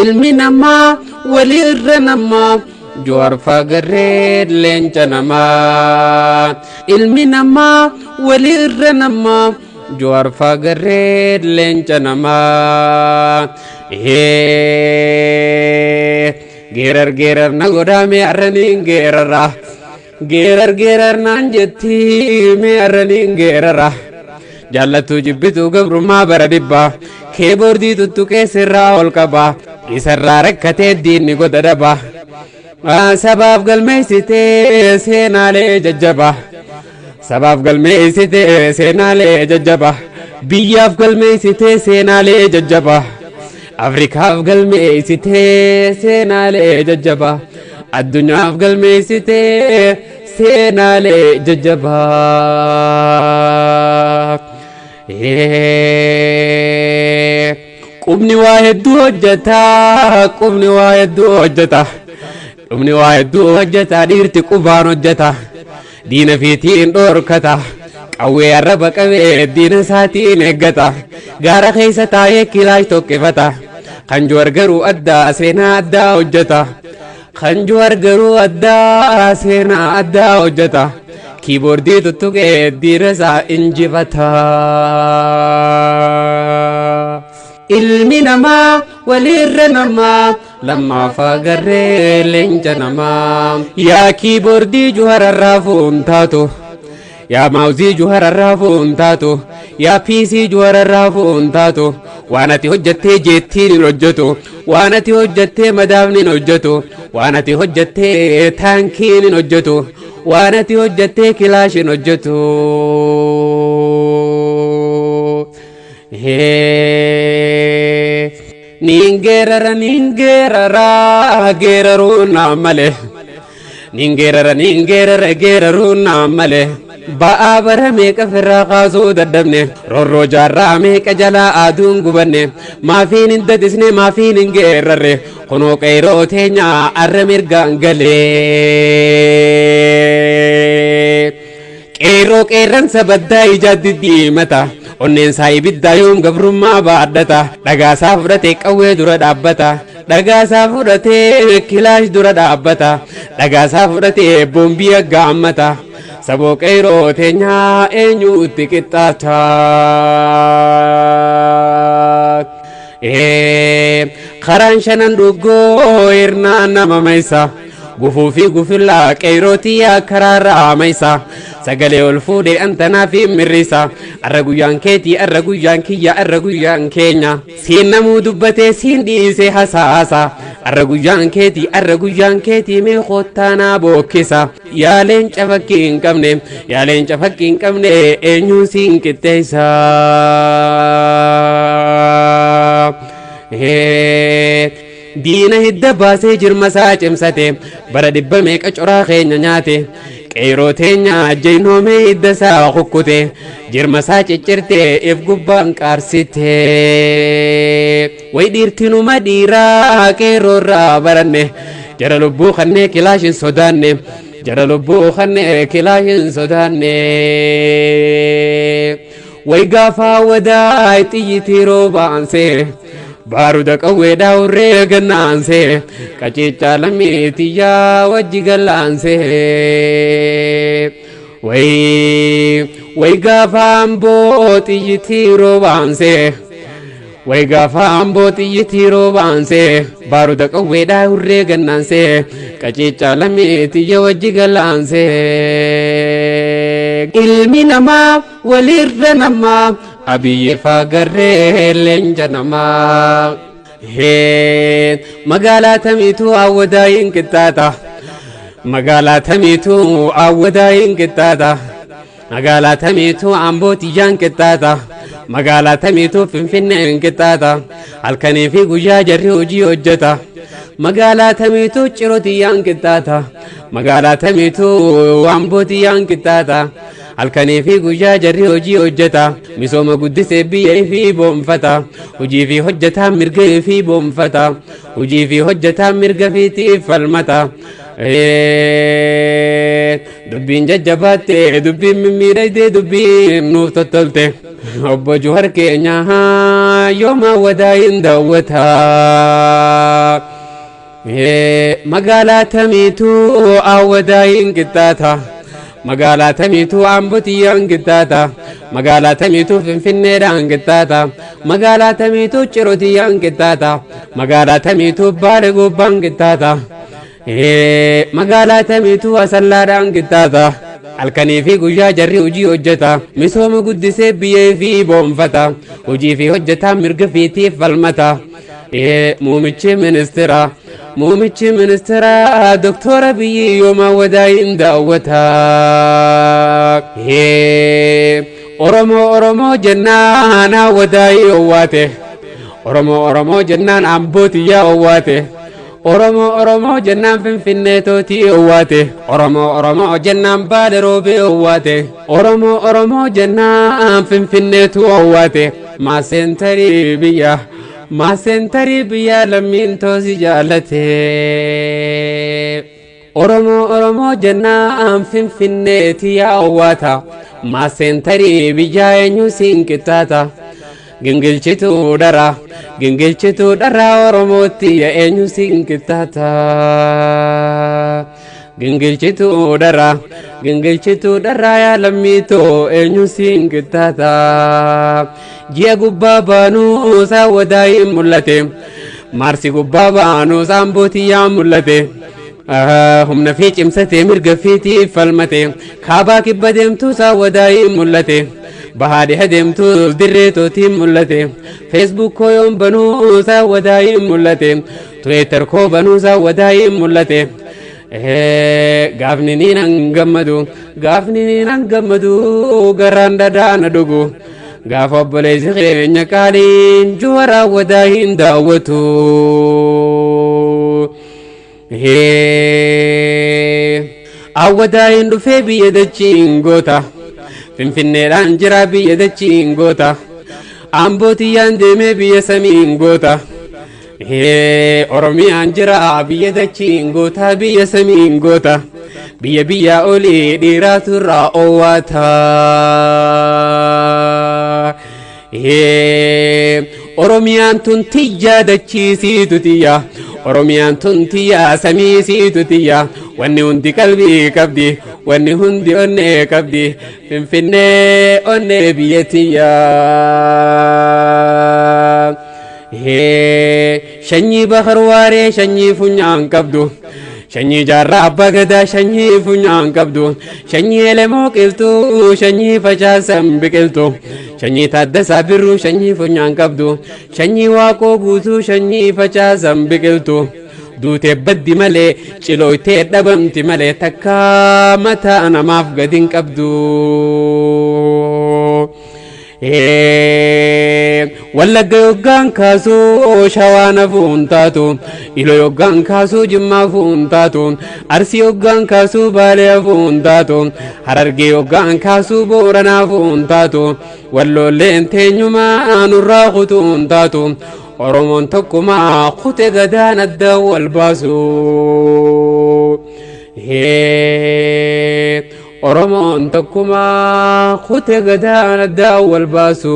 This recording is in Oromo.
ilmi namaa walirra namaa Juwar fagared lenca nama ilmi nama walirra nama Juwar fagared lenca nama gerar nagodame arranin gerar nanjeti me arranin gerara jallatu jibbitu gabruma baradibba keyboardi tuttuqee sirraa ol qaba isarraa rakkatee diinni godadaba sabab galmeessitee seenaalee jajjaba sabab galmeessitee seenaalee jajjaba biyyaaf galmeessitee seenaalee jajjaba afrikaaf galmeessitee seenaalee jajjaba addunyaaf galmeessitee seenaalee jajjaba qubni waa hedduu hojjeta Umni waa hedduu hojjeta dhiirti qubaan hojjeta diina fiitiin dhorkata qawwee arraba qabee diina isaatiin eeggata gaara keessa taa'ee kilaash tokkifata kan juwar garuu addaa seenaa addaa hojjeta kan juwar garuu addaa seenaa addaa hojjeta kiiboordii tuttuqee diina isaa injifata ilmi namaa walirra namaa lamma fagarree leenca namaa yaa kiiboordii juhararraa fuuntaatu yaa maawuzii juhararraa fuuntaatu yaa piisii juhararraa fuuntaatu waan ati hojjattee jeettiin hin hojjetu waan ati hojjattee madaafni hin hojjetu waan ati hojjattee taankiin hin hojjetu waan ati hojjattee kilaash hin hojjetu ningerara gerarun amale ningerara gerarun amale ba'a bara meeqa firraa kaasuu daddabne rorroo jaarraa meeqa jalaa aduun gubanne maafiin hin dadisne maafiin hin geerarre kunoo qeyroo teenya arra mirgaan galee qeyroo qeerransa baddaa ijaatti diimata onneen saa ibiddaa yoom gabrummaa baadhata dhagaasaa fudhatee qawwee dura dhaabbata dhagaasaa fudhatee kilaash dura dhaabbata dhagaasaa fudhatee boombii aggaammata saboo qeyroo teenyaa eenyuutti qixxaata karaan shanan dhuggoo hirnaan nama maysa gufuu fi gufillaa qeyrootii akkaraarraa maysa sagalee ol fuudhee antanaa fi mirrisa arra guyyaan keetii arra guyyaan kiyya arra guyyaan keenya siin namuu dubbatee siin dhiisee hasaasa arra guyyaan keetii mee koottaanaa bookkisa yaa leenca fakkii hin qabne eenyuu siin qixxeessa diina hidda baasee jirmasaa cimsate bara dhibba meeqa coraa keenya nyaate qeyroo teenya jeynoomee hidda isaa kukkute jirmasaa ciccirte if gubbaan qaarsite way dhiirtinuma dhiiraa qeeroorraa baranne jara lubbuu kannee kilaashin sodaanne way gaafaa wadaa xiyyitii roobaansee baruda qawweedhaa urree gannaansee qaciichaa lammiitiyyaa wajji gallaansee way gaafaan booxiyyitii roobaansee baruda qawweedhaa urree gannaansee qaciichaa lammiitiyyaa wajji gallaansee ilmi namaa walirra namaa abiyye fagarree leenca namaa magaalaa tamiitu awwadaayin qixxaata magaalaa tamiitu ambootiyyaan qixxaata magaalaa tamiitu finfinneen qixxaata halkanii fi guyyaa jarri hojii hojjeta magaalaa tamiitu cirootiyyaan qixxaata magaalaa tamiitu ambootiyyaan qixxaata halkanii fi guyyaa jarri hojii hojjeta misooma guddisee biyyee fi boonfata hojii fi hojjetaa mirga fi boonfata hojii fi hojjetaa mirga fiitiif falmata dubbiin jajjabaatte dubbiin mimmiidhayde dubbiin nuuf tottolte obbo Juhar keenya yooma wadaayin daawwata magaalaa tamiitu awwadaayin qixxaata magaalaa tamiitu ambotiyaan qixxaata magaalaa tamiitu finfinneedhaan qixxaata magaalaa tamiitu cirotiyaan qixxaata magaalaa tamiitu baale gubbaan qixxaata magaalaa tamiitu asallaadhaan qixxaata halkanii fi guyyaa jarri hojii hojjeta misooma guddisee biyyee fi boonfata hojii fi hojjetaa mirga fiitiif falmata muumichi ministeera doktora biyyi yooma wadaayin daawwata oromoo jennaan wadaayi owwaate oromoo jennaan ambootiyaa owwaate oromoo jennaan finfinnee tootii owwaate oromoo jennaan baale roobee owwaate oromoo jennaan finfinneetu owwaate maaseentarii biyya lammiin toosi jaalate oromoo jennaan finfinneeti yaa owwaata maaseentarii biyya eenyu siin qixxaata gingilchituu dhara oromootti ya eenyu siin qixxaata gingilchituu dhara yaa lammiitoo eenyu siin qixxaata ji'a gubbaa baanuu saa wadaayin mul'ate maarsi gubbaa baanuu saan bootiyyaan mul'ate humna fi cimsate mirga fiitiif falmate kaabaa kibba deemtuu saa wadaayin mul'ate bahaadhiha deemtuu dirree tootiin mul'ate feesbuuk koo yoon banuu saa wadaayin mul'ate tuweetar koo banuu saa wadaayin mul'ate gaafni niin gammadu garaan dhadhaana dhugu gaafa obboleessi keenya qaaliin juwaraa wadaayin daawwatu awwadaayin dhufee biyya dachiin goota finfinneedhaan jira biyya dachiin goota ambootiyyaan deemee biyya samiin goota oromiyaan jira biyya dachiin goota biyya samiin goota biyya olii dhiiraaturraa owwaata oromiyaan tun tiyyaa dachiisiitu tiyya oromiyaan tun tiyyaa samiisiitu tiyya wanni hundi qalbii qabdi wanni hundi onnee qabdi finfinnee onnee biyya tiyyaa shanyii bakar waaree shanyii funyaan qabdu shanyii jaarraa abbaa gadaa shanyii funyaan qabdu shanyii elemoo qiltuu shanyii facaasan biqiltu shanyii taaddasaa birruu shanyii funyaan qabdu shanyii waaqoo guutuu shanyii facaasan biqiltu duutee baddi malee cilooytee dhabamti malee takkaa mataa namaaf gadin qabdu wallagga yoggaan kaasuu shawaana fuuntaatu ilo yoggaan kaasuu jimmaa fuuntaatu arsii yoggaan kaasuu baalee fuuntaatu harargee yoggaan kaasuu booranaa fuuntaatu walloolleen teenyumaa nurraa kutuuntaatu oromoon tokkumaa kute gadaan adda wal baasu oromoon tokkumaa kute gadaan adda wal baasu